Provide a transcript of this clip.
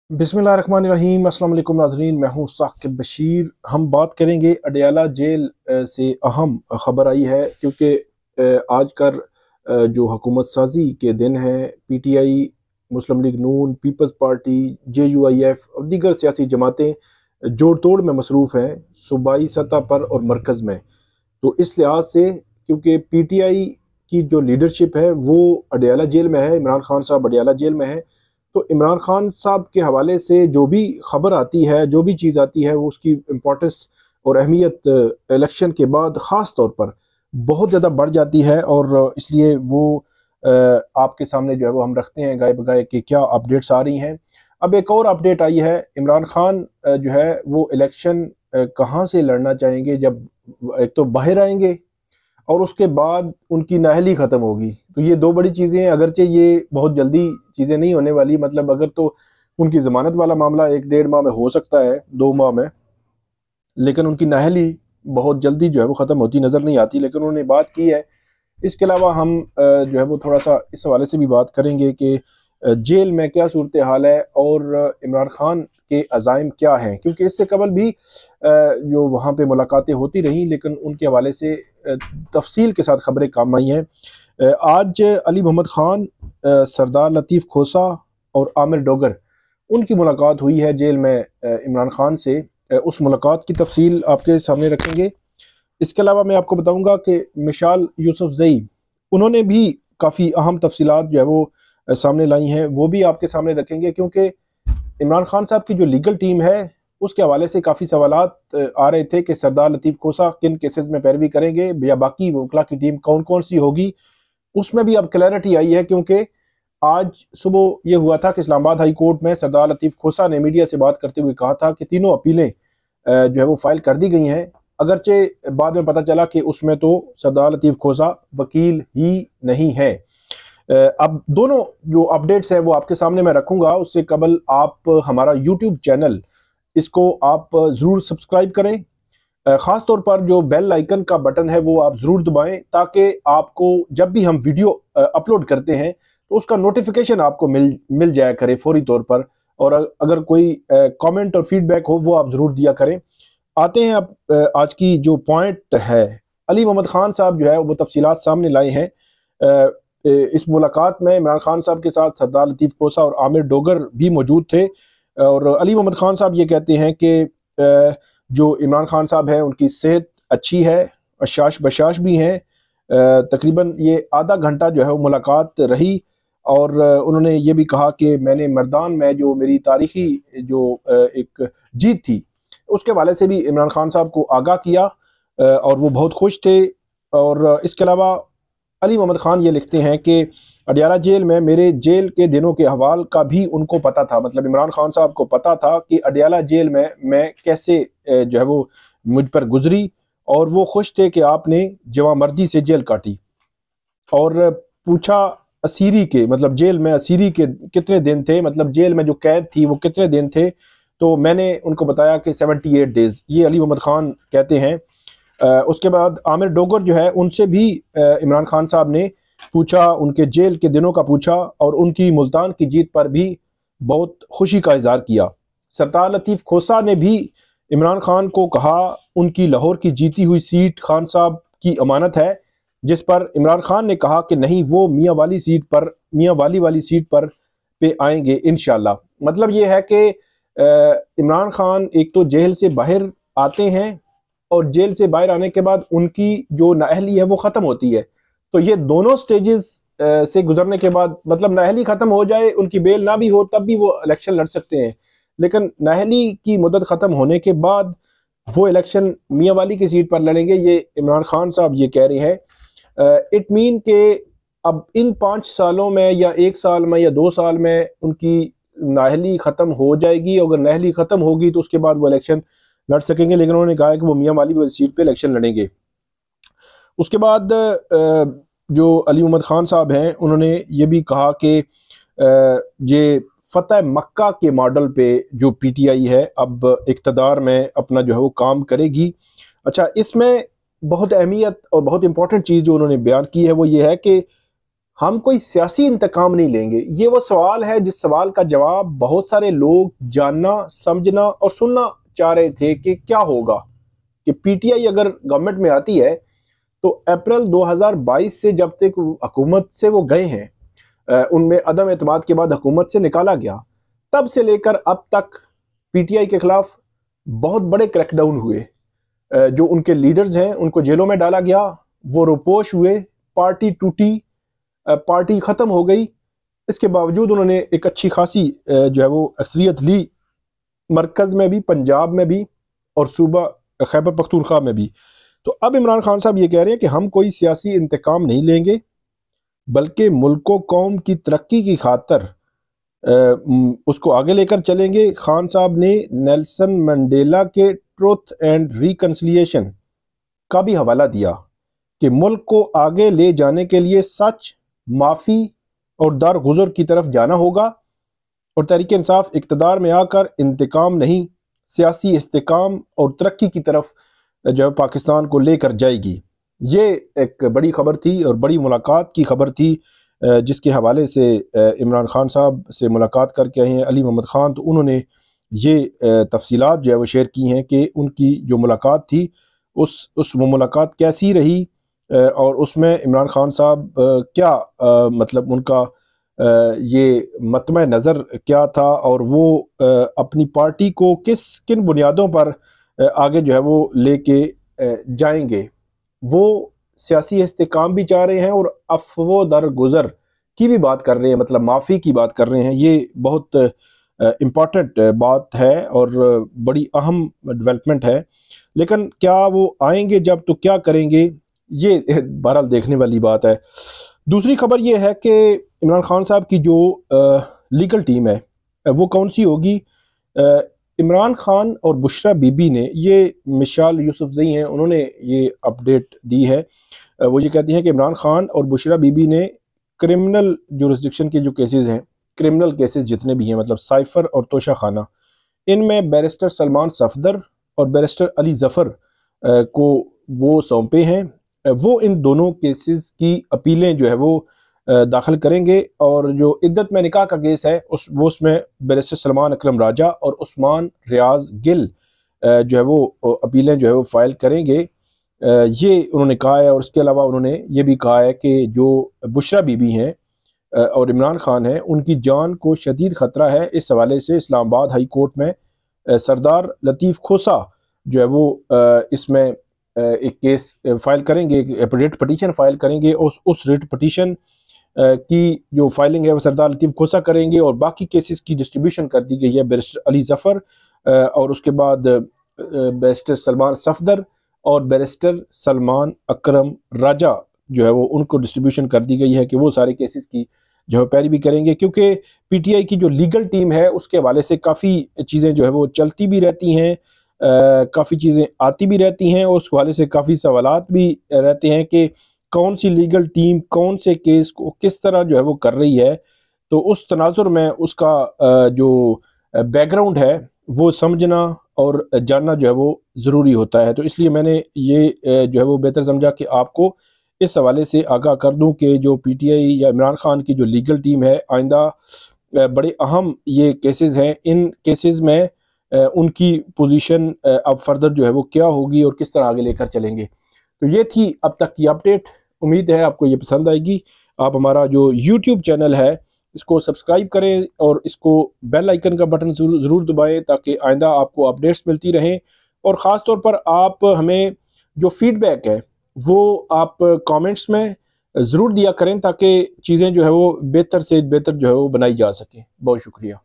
बिस्मिल्लाहिर्रहमानिर्रहीम। अस्सलाम वालेकुम नाज़रीन, मैं हूँ साकिब बशीर। हम बात करेंगे अडयाला जेल से अहम ख़बर आई है क्योंकि आज कर जो हुकूमत साजी के दिन हैं, पीटीआई, मुस्लिम लीग नून, पीपल्स पार्टी, जेयूआईएफ और दीगर सियासी जमातें जोड़ तोड़ में मसरूफ़ हैं सूबाई सतह पर और मरकज़ में। तो इस लिहाज से क्योंकि पीटीआई की जो लीडरशिप है वो अडयाला जेल में है, इमरान खान साहब अडयाला जेल में है, तो इमरान खान साहब के हवाले से जो भी खबर आती है, जो भी चीज़ आती है, वो उसकी इम्पोर्टेंस और अहमियत इलेक्शन के बाद ख़ास तौर पर बहुत ज़्यादा बढ़ जाती है। और इसलिए वो आपके सामने जो है वो हम रखते हैं गाय बगाए कि क्या अपडेट्स आ रही हैं। अब एक और अपडेट आई है, इमरान खान जो है वो इलेक्शन कहाँ से लड़ना चाहेंगे, जब एक तो बाहर आएंगे और उसके बाद उनकी नाअहली ख़त्म होगी। तो ये दो बड़ी चीज़ें हैं, अगरचे ये बहुत जल्दी चीज़ें नहीं होने वाली, मतलब अगर तो उनकी ज़मानत वाला मामला 1-1.5 माह में हो सकता है, 2 माह में, लेकिन उनकी नाअहली बहुत जल्दी जो है वो ख़त्म होती नज़र नहीं आती, लेकिन उन्होंने बात की है। इसके अलावा हम जो है वो थोड़ा सा इस हवाले से भी बात करेंगे कि जेल में क्या सूरत हाल है और इमरान खान के अज़ाइम क्या हैं, क्योंकि इससे कबल भी जो वहाँ पे मुलाकातें होती रहीं, लेकिन उनके हवाले से तफसील के साथ खबरें काम आई हैं। आज अली मोहम्मद ख़ान, सरदार लतीफ़ खोसा और आमिर डोगर, उनकी मुलाकात हुई है जेल में इमरान खान से। उस मुलाकात की तफसील आपके सामने रखेंगे। इसके अलावा मैं आपको बताऊंगा कि मिशाल यूसुफजई, उन्होंने भी काफ़ी अहम तफसीलात जो है वो सामने लाई हैं, वो भी आपके सामने रखेंगे, क्योंकि इमरान खान साहब की जो लीगल टीम है उसके हवाले से काफ़ी सवालात आ रहे थे कि सरदार लतीफ़ खोसा किन केसेस में पैरवी करेंगे या बाकी वकला की टीम कौन कौन सी होगी। उसमें भी अब क्लैरिटी आई है, क्योंकि आज सुबह ये हुआ था कि इस्लामाबाद हाई कोर्ट में सरदार लतीफ़ खोसा ने मीडिया से बात करते हुए कहा था कि तीनों अपीलें जो है वो फाइल कर दी गई हैं। अगरचे बाद में पता चला कि उसमें तो सरदार लतीफ़ खोसा वकील ही नहीं है। अब दोनों जो अपडेट्स हैं वो आपके सामने मैं रखूंगा, उससे कबल आप हमारा यूट्यूब चैनल, इसको आप ज़रूर सब्सक्राइब करें। ख़ास तौर पर जो बेल आइकन का बटन है वो आप ज़रूर दबाएं, ताकि आपको जब भी हम वीडियो अपलोड करते हैं तो उसका नोटिफिकेशन आपको मिल जाया करे फौरी तौर पर। और अगर कोई कमेंट और फीडबैक हो वो आप ज़रूर दिया करें। आते हैं अब आज की जो पॉइंट है, अली मोहम्मद ख़ान साहब जो है वो तफसीलात सामने लाए हैं। इस मुलाकात में इमरान खान साहब के साथ सरदार लतीफ़ खोसा और आमिर डोगर भी मौजूद थे। और अली मोहम्मद ख़ान साहब ये कहते हैं कि जो इमरान खान साहब हैं उनकी सेहत अच्छी है, अशाश बशाश भी हैं। तकरीबन ये आधा घंटा जो है वो मुलाकात रही। और उन्होंने ये भी कहा कि मैंने मर्दान में जो मेरी तारीखी जो एक जीत थी उसके हवाले से भी इमरान खान साहब को आगाह किया, और वो बहुत खुश थे। और इसके अलावा अली मोहम्मद ख़ान ये लिखते हैं कि अडयाला जेल में मेरे जेल के दिनों के हवाल का भी उनको पता था, मतलब इमरान खान साहब को पता था कि अडयाला जेल में मैं कैसे जो है वो मुझ पर गुजरी, और वो खुश थे कि आपने जवामर्दी से जेल काटी। और पूछा असीरी के, मतलब जेल में असीरी के कितने दिन थे, मतलब जेल में जो कैद थी वो कितने दिन थे, तो मैंने उनको बताया कि 78 डेज़। ये अली मोहम्मद ख़ान कहते हैं। उसके बाद आमिर डोगर जो है उनसे भी इमरान खान साहब ने पूछा, उनके जेल के दिनों का पूछा, और उनकी मुल्तान की जीत पर भी बहुत खुशी का इजहार किया। सरदार लतीफ़ खोसा ने भी इमरान खान को कहा उनकी लाहौर की जीती हुई सीट खान साहब की अमानत है, जिस पर इमरान खान ने कहा कि नहीं, वो मियाँ वाली सीट पर, मियाँ वाली वाली सीट पर पे आएंगे इंशाल्लाह। मतलब ये है कि इमरान खान एक तो जेल से बाहर आते हैं और जेल से बाहर आने के बाद उनकी जो नाअहली है वो ख़त्म होती है। तो ये दोनों स्टेजेस से गुजरने के बाद, मतलब नाअहली ख़त्म हो जाए, उनकी बेल ना भी हो, तब भी वो इलेक्शन लड़ सकते हैं, लेकिन नाअहली की मुद्दत ख़त्म होने के बाद वो इलेक्शन मियाँ वाली की सीट पर लड़ेंगे, ये इमरान खान साहब ये कह रहे हैं। इट मीन के अब इन 5 सालों में या 1 साल में या 2 साल में उनकी नाअहली ख़त्म हो जाएगी। अगर नाअहली ख़त्म होगी तो उसके बाद वो इलेक्शन लड़ सकेंगे, लेकिन उन्होंने कहा है कि वो मियाँ वाली सीट पे इलेक्शन लड़ेंगे। उसके बाद जो अली मोहम्मद ख़ान साहब हैं उन्होंने ये भी कहा कि ये फ़तह मक्का के मॉडल पे जो पीटीआई है अब इक़्तिदार में अपना जो है वो काम करेगी। अच्छा, इसमें बहुत अहमियत और बहुत इंपॉर्टेंट चीज़ जो उन्होंने बयान की है वो ये है कि हम कोई सियासी इंतकाम नहीं लेंगे। ये वो सवाल है जिस सवाल का जवाब बहुत सारे लोग जानना, समझना और सुनना चाह रहे थे कि क्या होगा, कि पीटीआई अगर गवर्नमेंट में आती है तो अप्रैल 2022 से जब तक हुकूमत से वो गए हैं, उनमें अदम एतमाद के बाद हुकूमत से निकाला गया, तब से लेकर अब तक पीटीआई के खिलाफ बहुत बड़े क्रैकडाउन हुए। जो उनके लीडर्स हैं उनको जेलों में डाला गया, वो रोपोश हुए, पार्टी टूटी, पार्टी ख़त्म हो गई। इसके बावजूद उन्होंने एक अच्छी खासी जो है वो अक्सरियत ली, मरकज़ में भी, पंजाब में भी और सूबा खैबर पख्तूनख्वा में भी। तो अब इमरान खान साहब ये कह रहे हैं कि हम कोई सियासी इंतकाम नहीं लेंगे, बल्कि मुल्क व कौम की तरक्की की खातर उसको आगे लेकर चलेंगे। खान साहब ने नेल्सन मंडेला के ट्रुथ एंड रिकन्सिलिएशन का भी हवाला दिया कि मुल्क को आगे ले जाने के लिए सच, माफ़ी और दरगुजर की तरफ जाना होगा और तहरीक इंसाफ इक़्तिदार में आकर इंतकाम नहीं, सियासी इस्तेकाम और तरक्की की तरफ जो है पाकिस्तान को लेकर जाएगी। ये एक बड़ी खबर थी और बड़ी मुलाकात की खबर थी, जिसके हवाले से इमरान खान साहब से मुलाकात करके आए हैं अली मोहम्मद ख़ान। तो उन्होंने ये तफसीलात जो है वो शेयर की हैं कि उनकी जो मुलाकात थी उस मुलाकात कैसी रही, और उसमें इमरान खान साहब क्या मतलब उनका ये मतम नज़र क्या था और वो अपनी पार्टी को किन बुनियादों पर आगे जो है वो लेके जाएंगे। वो सियासी इस्तेकाम भी चाह रहे हैं और अफ़वो दरगुज़र की भी बात कर रहे हैं, मतलब माफ़ी की बात कर रहे हैं। ये बहुत इम्पॉर्टेंट बात है और बड़ी अहम डेवलपमेंट है। लेकिन क्या वो आएंगे जब तो क्या करेंगे, ये बहरहाल देखने वाली बात है। दूसरी खबर ये है कि इमरान खान साहब की जो लीगल टीम है वो कौन सी होगी। इमरान खान और बुशरा बीबी ने, ये मिशाल यूसुफजई हैं, उन्होंने ये अपडेट दी है। वो ये कहती हैं कि इमरान खान और बुशरा बीबी ने क्रिमिनल जुरिस्डिक्शन के जो केसेस हैं, क्रिमिनल केसेस जितने भी हैं, मतलब साइफर और तोशा खाना, इनमें बैरिस्टर सलमान सफदर और बैरिस्टर अली जफ़र को वो सौंपे हैं। वो इन दोनों केसेस की अपीलें जो है वो दाखिल करेंगे और जो इद्दत में निकाह का केस है उसमें बैरिस्टर सलमान अकरम राजा और उस्मान रियाज गिल जो है वो अपीलें जो है वो फाइल करेंगे, ये उन्होंने कहा है। और उसके अलावा उन्होंने ये भी कहा है कि जो बुशरा बीबी हैं और इमरान खान हैं, उनकी जान को शदीद ख़तरा है। इस हवाले से इस्लामाबाद हाई कोर्ट में सरदार लतीफ़ खोसा जो है वो इसमें एक केस फाइल करेंगे, एक रिट पटिशन फाइल करेंगे। उस रिट पटिशन की जो फाइलिंग है वो सरदार लतीफ़ खोसा करेंगे और बाकी केसेस की डिस्ट्रीब्यूशन कर दी गई है बैरिस्टर अली जफ़र और उसके बाद बैरिस्टर सलमान सफदर और बैरिस्टर सलमान अकरम राजा जो है वो उनको डिस्ट्रीब्यूशन कर दी गई है कि वो सारे केसेस की जो है पैरवी करेंगे। क्योंकि पीटीआई की जो लीगल टीम है उसके हवाले से काफ़ी चीज़ें जो है वो चलती भी रहती हैं, काफ़ी चीज़ें आती भी रहती हैं और उस हवाले से काफ़ी सवालात भी रहते हैं कि कौन सी लीगल टीम कौन से केस को किस तरह जो है वो कर रही है। तो उस तनाजुर में उसका जो बैकग्राउंड है वो समझना और जानना जो है वो ज़रूरी होता है। तो इसलिए मैंने ये जो है वो बेहतर समझा कि आपको इस हवाले से आगाह कर दूं कि जो पीटीआई या इमरान खान की जो लीगल टीम है, आइंदा बड़े अहम ये केसेस हैं। इन केसेस में उनकी पोजीशन अब फर्दर जो है वो क्या होगी और किस तरह आगे लेकर चलेंगे। तो ये थी अब तक की अपडेट। उम्मीद है आपको ये पसंद आएगी। आप हमारा जो यूट्यूब चैनल है इसको सब्सक्राइब करें और इसको बेल आइकन का बटन ज़रूर दबाएं ताकि आइंदा आपको अपडेट्स मिलती रहें। और ख़ास तौर पर आप हमें जो फीडबैक है वो आप कमेंट्स में ज़रूर दिया करें ताकि चीज़ें जो है वो बेहतर से बेहतर जो है वो बनाई जा सकें। बहुत शुक्रिया।